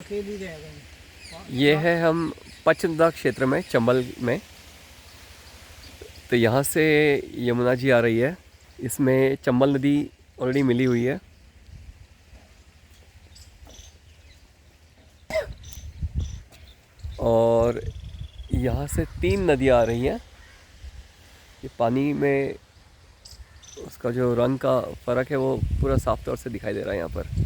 अकेली रह गई। ये है हम पचनदा क्षेत्र में, चंबल में। तो यहाँ से यमुना जी आ रही है। इसमें चंबल नदी ऑलरेडी मिली हुई है। और यहाँ से 3 नदियाँ आ रही हैं। ये पानी में उसका जो रंग का फ़र्क है वो पूरा साफ तौर से दिखाई दे रहा है यहाँ पर।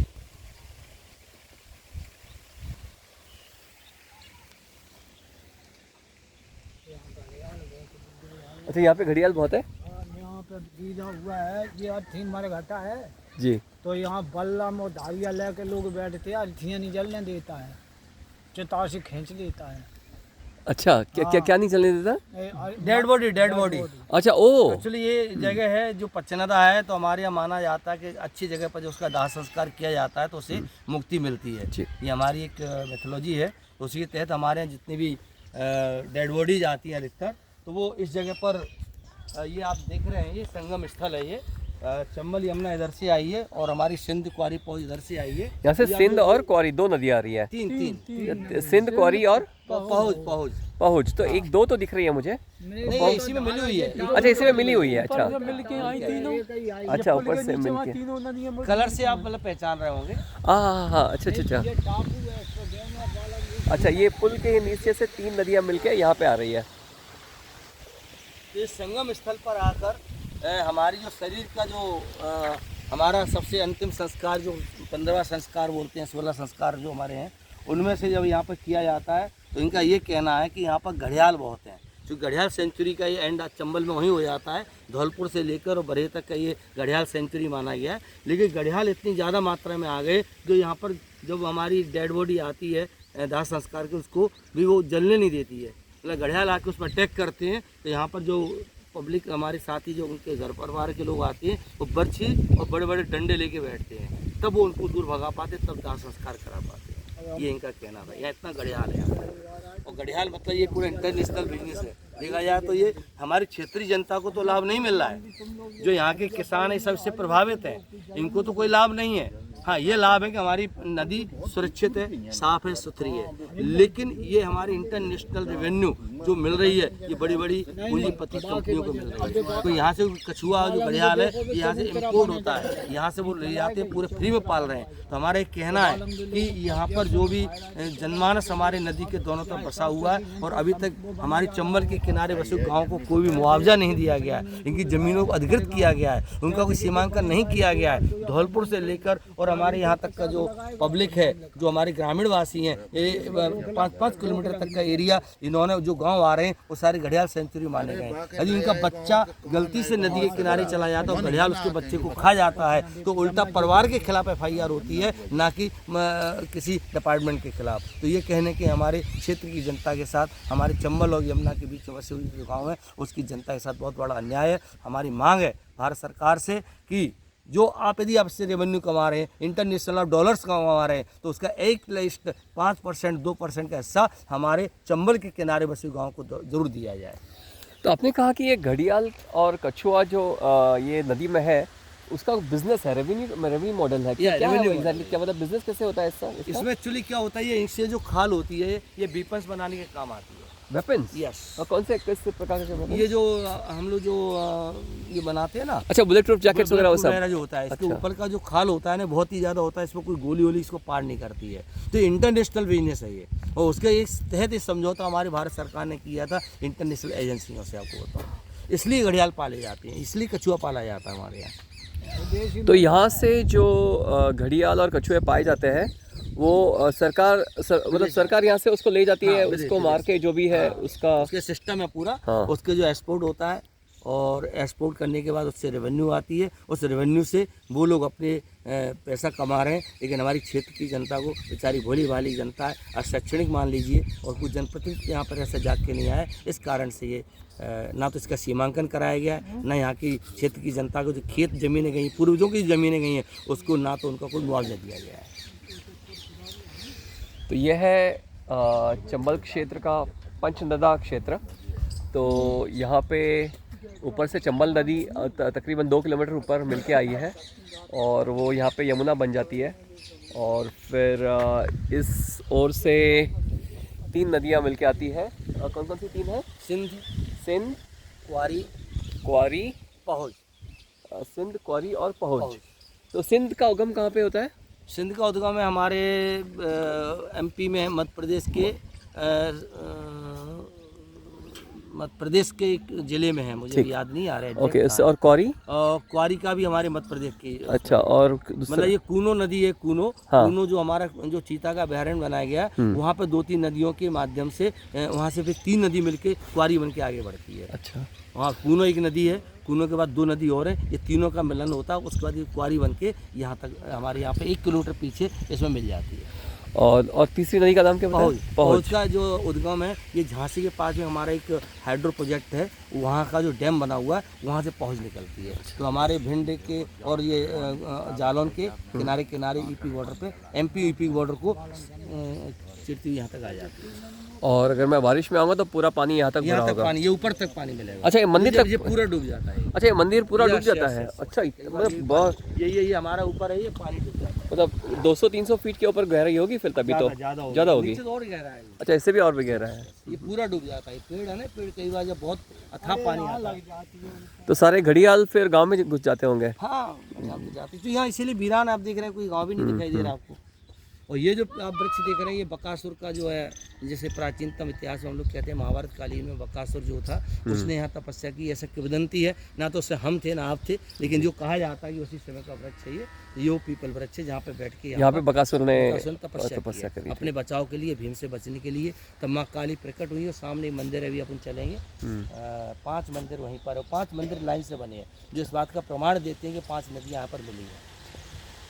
अच्छा, यहाँ पे घड़ियाल बहुत है। यहाँ पे गीला हुआ है, ये अर्थीन मारे घाटा है जी। तो यहाँ बल्लम और धारिया लेके लोग बैठते हैं, अर्थीन नहीं जलने देता है, चिता से खींच लेता है। अच्छा, क्या क्या क्या नहीं चलने देता? Dead body. अच्छा, ओ एक्चुअली ये जगह है जो पचनदा है, तो हमारे यहाँ माना जाता है कि अच्छी जगह पर जो उसका दाह संस्कार किया जाता है तो उसे मुक्ति मिलती है। जी। ये हमारी एक मैथोलॉजी है। तो उसी के तहत हमारे यहाँ जितनी भी डेड बॉडीज आती हैं अधिकतर, तो वो इस जगह पर ये आप देख रहे हैं, ये संगम स्थल है। ये चंबल यमुना इधर से आई है और हमारी सिंध क्वारी पहुंच इधर से आई है। यहाँ से सिंध और क्वारी 2 नदियाँ आ रही है। तीन सिंध, क्वारी और पहुँच पहुँच। तो 1-2 तो दिख रही है मुझे। नहीं, इसी में मिली हुई है। अच्छा, इसी में मिली हुई है। अच्छा अच्छा, ऊपर से मिल के कलर से आप मतलब पहचान रहे होंगे। हाँ, अच्छा अच्छा अच्छा। अच्छा, ये पुल के नीचे से 3 नदियाँ मिलके यहाँ पे आ रही है। इस संगम स्थल पर आकर हमारी जो शरीर का जो हमारा सबसे अंतिम संस्कार, जो 15वां संस्कार बोलते हैं, 16 संस्कार जो हमारे हैं, उनमें से जब यहाँ पर किया जाता है तो इनका ये कहना है कि यहाँ पर घड़ियाल बहुत हैं। जो घड़ियाल सेंचुरी का ये एंड चंबल में वहीं हो जाता है, धौलपुर से लेकर और बरहे तक का ये घड़ियाल सेंचुरी माना गया है। लेकिन घड़ियाल इतनी ज़्यादा मात्रा में आ गए जो यहाँ पर जब हमारी डेड बॉडी आती है दाह संस्कार के, उसको भी वो जलने नहीं देती है। मतलब घड़ियाल आके उस पर अटैक करते हैं तो यहाँ पर जो पब्लिक हमारे साथी जो उनके घर परिवार के लोग आते हैं वो बर्छी और बड़े बड़े डंडे लेके बैठते हैं, तब वो उनको दूर भगा पाते, तब दाह संस्कार करा पाते हैं। ये इनका कहना था। यहाँ इतना घड़ियाल है यहाँ पर। और घड़ियाल मतलब ये पूरा इंटरनेशनल बिजनेस है। देखा जाए तो ये हमारी क्षेत्रीय जनता को तो लाभ नहीं मिल रहा है। जो यहाँ के किसान है सबसे प्रभावित हैं, इनको तो कोई लाभ नहीं है। हाँ, ये लाभ है कि हमारी नदी सुरक्षित है, साफ है, सुथरी है। लेकिन ये हमारी इंटरनेशनल रेवेन्यू जो मिल रही है, ये बड़ी बड़ी पूंजीपति कंपनियों को मिल रही है। तो यहाँ से कछुआ जो घड़ियाल है, ये यहाँ से इम्पोर्ट होता है, यहाँ से वो ले जाते हैं, पूरे फ्री में पाल रहे हैं। तो हमारा एक कहना है कि यहाँ पर जो भी जनमानस हमारे नदी के दोनों तरफ बसा हुआ है और अभी तक हमारी चंबल के किनारे बसे गाँव को कोई भी मुआवजा नहीं दिया गया है, इनकी ज़मीनों को अधिकृत किया गया है, उनका कोई सीमांकन नहीं किया गया है। धौलपुर से लेकर और हमारे यहाँ तक का जो पब्लिक है, जो हमारे ग्रामीण वासी हैं, ये 5-5 किलोमीटर तक का एरिया, इन्होंने जो गांव आ रहे हैं वो सारे घड़ियाल सेंचुरी माने गए हैं। यदि उनका बच्चा गलती से नदी के किनारे चला जाता है और घड़ियाल उसके बच्चे को खा जाता है तो उल्टा परिवार के खिलाफ FIR होती है, ना कि किसी डिपार्टमेंट के खिलाफ। तो ये कहने के हमारे क्षेत्र की जनता के साथ, हमारे चंबल और यमुना के बीच में बसे हुए जो गाँव है उसकी जनता के साथ बहुत बड़ा अन्याय है। हमारी मांग है भारत सरकार से कि जो आप यदि आपसे रेवेन्यू कमा रहे हैं, इंटरनेशनल ऑफ डॉलर्स कमा रहे हैं, तो उसका एक लिस्ट 5%, 2% का हिस्सा हमारे चंबल के किनारे बसे गाँव को जरूर दिया जाए। तो आपने कहा कि ये घड़ियाल और कछुआ जो ये नदी में है, उसका बिजनेस है, रेवेन्यू मॉडल है। क्या एग्जैक्टली क्या मतलब बिजनेस कैसे होता है इसका? इसमें एक्चुअली क्या होता है, ये इससे जो खाल होती है ये वेपन्स बनाने के काम आती है। वेपन्स? यस। और कौन से किस प्रकार के? ये जो हम लोग जो ये बनाते हैं ना, अच्छा, बुलेट प्रूफ जैकेट्स वगैरह जो होता है, इसके ऊपर का जो खाल होता है ना, बहुत ही ज़्यादा होता है, इसमें कोई गोली वोली इसको पार नहीं करती है। तो इंटरनेशनल बिजनेस है ये, और उसके एक तहत इस समझौता हमारी भारत सरकार ने किया था इंटरनेशनल एजेंसियों से। आपको बताऊँ, इसलिए घड़ियाल पाले जाते हैं, इसलिए कछुआ पाला जाता है हमारे यहाँ। तो यहाँ से जो घड़ियाल और कछुए पाए जाते हैं वो सरकार यहाँ से उसको ले जाती है, उसको मार के जो भी है उसके सिस्टम है पूरा। हाँ। उसके जो एक्सपोर्ट होता है और एक्सपोर्ट करने के बाद उससे रेवेन्यू आती है, उस रेवेन्यू से वो लोग अपने पैसा कमा रहे हैं। लेकिन हमारी क्षेत्र की जनता को, बेचारी भोली भाली जनता है, और शैक्षणिक मान लीजिए, और कुछ जनप्रतिनिधि यहाँ पर ऐसा जाग के नहीं आए। इस कारण से ये ना तो इसका सीमांकन कराया गया है, ना यहाँ की क्षेत्र की जनता को जो खेत ज़मीनें गई, पूर्वजों की ज़मीनें गई हैं, उसको ना तो उनका कोई मुआवजा दिया गया है। तो यह है चंबल क्षेत्र का पंचनदा क्षेत्र। तो यहाँ पे ऊपर से चंबल नदी तकरीबन 2 किलोमीटर ऊपर मिलके आई है और वो यहाँ पे यमुना बन जाती है। और फिर इस ओर से 3 नदियाँ मिलके आती है। कौन कौन सी 3 है? सिंध, क्वारी, क्वारी, पहुज। सिंध, क्वारी और पहुज। पहुज। तो सिंध का उगम कहाँ पे होता है? सिंध का उद्गम है हमारे एमपी में है, मध्य प्रदेश के एक ज़िले में है, मुझे याद नहीं आ रहा है। ओके, और क्वारी? क्वारी का भी हमारे मध्य प्रदेश की। अच्छा, और मतलब ये कूनो नदी है, कूनो। हाँ। कूनो जो हमारा जो चीता का अभयारण्य बनाया गया, वहाँ पर 2-3 नदियों के माध्यम से वहाँ से फिर 3 नदी मिलके क्वारी बन के आगे बढ़ती है। अच्छा, वहाँ कूनो एक नदी है, कूनो के बाद 2 नदी और है, ये तीनों का मिलन होता है, उसके बाद ये क्वारी बन के यहाँ तक हमारे यहाँ पे 1 किलोमीटर पीछे इसमें मिल जाती है। और तीसरी नदी का नाम क्या बताया? पहुज का जो उद्गम है ये झांसी के पास में हमारा एक हाइड्रो प्रोजेक्ट है, वहाँ का जो डैम बना हुआ है वहाँ से पहुज निकलती है। तो हमारे भिंड के और ये जालौन के किनारे किनारे ईपी बॉर्डर पे, एमपी ईपी बॉर्डर को चिरती हुई यहाँ तक आ जाती है। और अगर मैं बारिश में आऊँगा तो पूरा पानी यहाँ तक भरा होगा? पानी, ये ऊपर तक पानी मिलेगा। अच्छा, ये मंदिर तक ये पूरा डूब जाता है। अच्छा, ये मंदिर पूरा डूब जाता यस, है? यस। अच्छा, मतलब बहुत, ये हमारा ऊपर है, ये पानी डूब जाता है। मतलब 200-300 फीट के ऊपर गहराई होगी फिर तभी तो? ज़्यादा होगी। नीचे तो और गहरा है, अच्छा, इससे भी और भी गहरा है। ये पूरा डूब जाता है। पेड़ है ना, पेड़ कई बार जब बहुत अथाह पानी आता है तो सारे घड़ियाल फिर गांव में घुस जाते होंगे? हाँ, जाती तो यहाँ इसीलिए वीरान आप देख रहे हैं, कोई गांव भी नहीं दिखाई दे रहा आपको। और ये जो आप वृक्ष देख रहे हैं, ये बकासुर का जो है, जैसे प्राचीनतम इतिहास में हम लोग कहते हैं महाभारत कालीन में बकासुर जो था उसने यहाँ तपस्या की, ऐसा किंवदंती है। ना तो उससे हम थे ना आप थे, लेकिन जो कहा जाता है कि उसी समय का वृक्ष है ये पीपल वृक्ष है, जहाँ पे बैठ के यहाँ पे बकासुर ने तपस्या करी अपने बचाव के लिए, भीम से बचने के लिए। तब माँ काली प्रकट हुई और सामने मंदिर है, अभी अपन चलेंगे। 5 मंदिर वहीं पर है, 5 मंदिर लाइन से बने हैं, जो इस बात का प्रमाण देते हैं कि 5 नदियाँ यहाँ पर मिली हैं।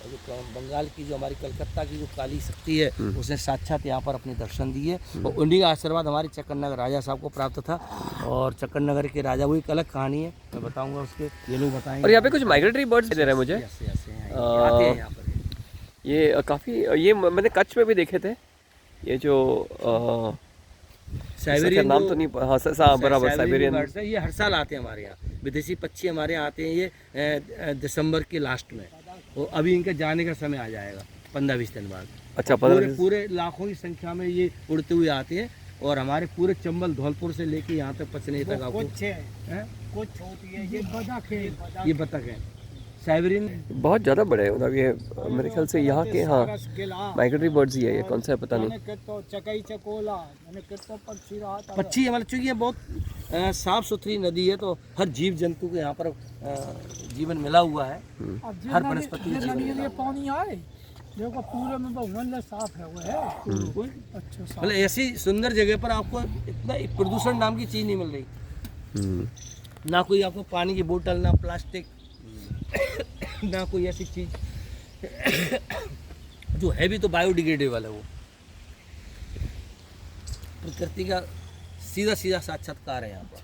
और जो बंगाल की जो हमारी कलकत्ता की जो काली शक्ति है, उसने साक्षात यहाँ पर अपने दर्शन दिए। और उन्हीं का आशीर्वाद हमारे चक्करनगर राजा साहब को प्राप्त था। और चक्करनगर के राजा, वो एक अलग कहानी है, मैं बताऊंगा उसके, ये लोग बताएंगे। और यहाँ पे कुछ माइग्रेटरी बर्ड्स दे रहे हैं मुझे। आते हैं यहाँ पर। ये काफ़ी, ये मैंने कच्छ में भी देखे थे, ये जो साइबेरियन नाम तो नहीं, हाँ बराबर, साइबेरियन। ये हर साल आते हैं हमारे यहाँ, विदेशी पक्षी हमारे यहाँ आते हैं। ये दिसंबर के लास्ट में, और अभी इनका जाने का समय आ जाएगा 15-20 दिन बाद। अच्छा, पूरे लाखों की संख्या में ये उड़ते हुए आते हैं। और हमारे पूरे चंबल धौलपुर से लेके यहाँ तक पचने तक आपको कुछ होती है। ये बतख है, साइबेरियन। बहुत ज़्यादा बड़े हैं, मतलब ये मेरे ख्याल से यहाँ के, हाँ, माइग्रेटरी बर्ड्स ही है। ये कौन सा है पता नहीं। पक्षी मतलब चूँकि ये बहुत साफ सुथरी नदी है, तो हर जीव जंतु को यहाँ पर जीवन मिला हुआ है। हर वनस्पति पानी आए देखो पूरे में बहुत साफ है, वो है अच्छा। मतलब ऐसी सुंदर जगह पर आपको इतना प्रदूषण नाम की चीज़ नहीं मिल रही। ना कोई आपको पानी की बोतल, ना प्लास्टिक, ना कोई ऐसी चीज़ जो है भी तो बायोडिग्रेडेबल है। वो प्रकृति का सीधा साक्षात्कार है यहाँ पर।